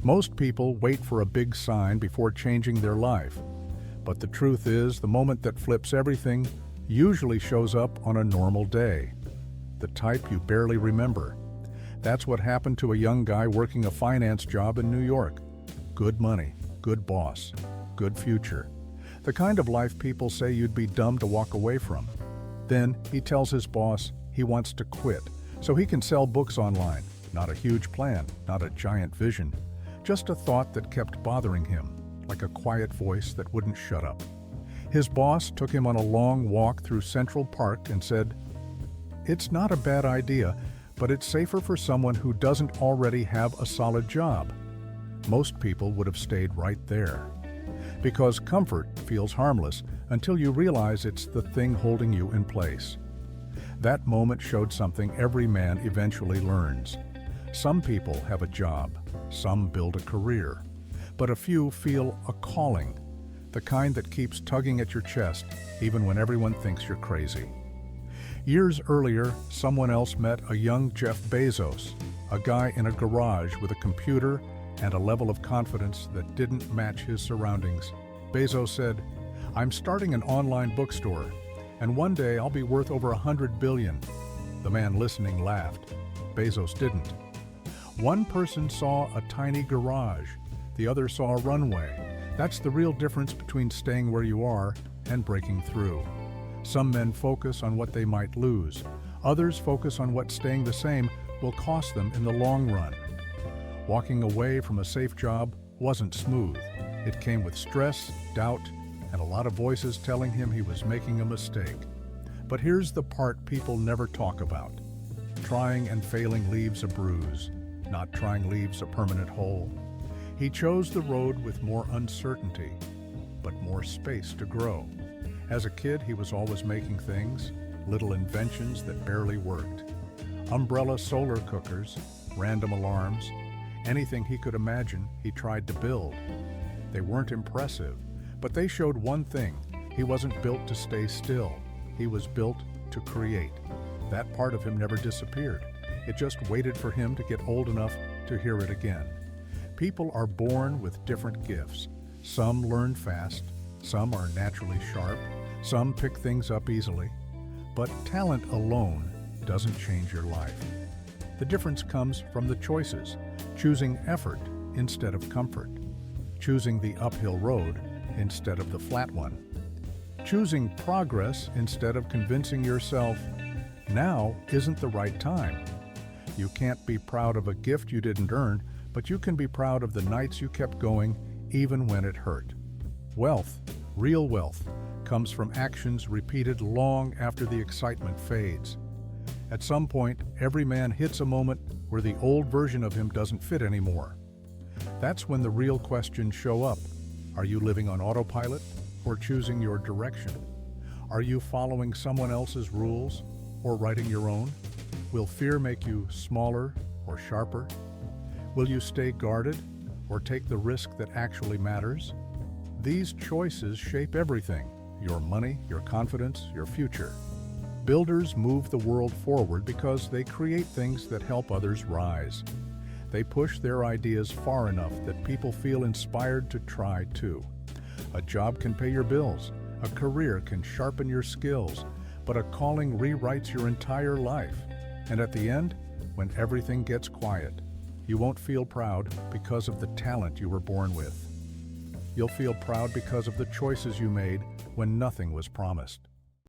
Most people wait for a big sign before changing their life. But the truth is, the moment that flips everything usually shows up on a normal day. The type you barely remember. That's what happened to a young guy working a finance job in New York. Good money, good boss, good future. The kind of life people say you'd be dumb to walk away from. Then he tells his boss he wants to quit so he can sell books online. Not a huge plan, not a giant vision. Just a thought that kept bothering him, like a quiet voice that wouldn't shut up. His boss took him on a long walk through Central Park and said, "It's not a bad idea, but it's safer for someone who doesn't already have a solid job." Most people would have stayed right there. Because comfort feels harmless until you realize it's the thing holding you in place. That moment showed something every man eventually learns. Some people have a job, some build a career, but a few feel a calling, the kind that keeps tugging at your chest even when everyone thinks you're crazy. Years earlier, someone else met a young Jeff Bezos, a guy in a garage with a computer and a level of confidence that didn't match his surroundings. Bezos said, "I'm starting an online bookstore, and one day I'll be worth over $100 billion. The man listening laughed. Bezos didn't. One person saw a tiny garage, the other saw a runway. That's the real difference between staying where you are and breaking through. Some men focus on what they might lose. Others focus on what staying the same will cost them in the long run. Walking away from a safe job wasn't smooth. It came with stress, doubt, and a lot of voices telling him he was making a mistake. But here's the part people never talk about. Trying and failing leaves a bruise. Not trying leaves a permanent hole. He chose the road with more uncertainty, but more space to grow. As a kid, he was always making things, little inventions that barely worked. Umbrella solar cookers, random alarms, anything he could imagine, he tried to build. They weren't impressive, but they showed one thing. He wasn't built to stay still. He was built to create. That part of him never disappeared. It just waited for him to get old enough to hear it again. People are born with different gifts. Some learn fast, some are naturally sharp, some pick things up easily. But talent alone doesn't change your life. The difference comes from the choices, choosing effort instead of comfort, choosing the uphill road instead of the flat one, choosing progress instead of convincing yourself, now isn't the right time. You can't be proud of a gift you didn't earn, but you can be proud of the nights you kept going even when it hurt. Wealth, real wealth, comes from actions repeated long after the excitement fades. At some point, every man hits a moment where the old version of him doesn't fit anymore. That's when the real questions show up. Are you living on autopilot or choosing your direction? Are you following someone else's rules or writing your own? Will fear make you smaller or sharper? Will you stay guarded or take the risk that actually matters? These choices shape everything: your money, your confidence, your future. Builders move the world forward because they create things that help others rise. They push their ideas far enough that people feel inspired to try too. A job can pay your bills, a career can sharpen your skills, but a calling rewrites your entire life. And at the end, when everything gets quiet, you won't feel proud because of the talent you were born with. You'll feel proud because of the choices you made when nothing was promised.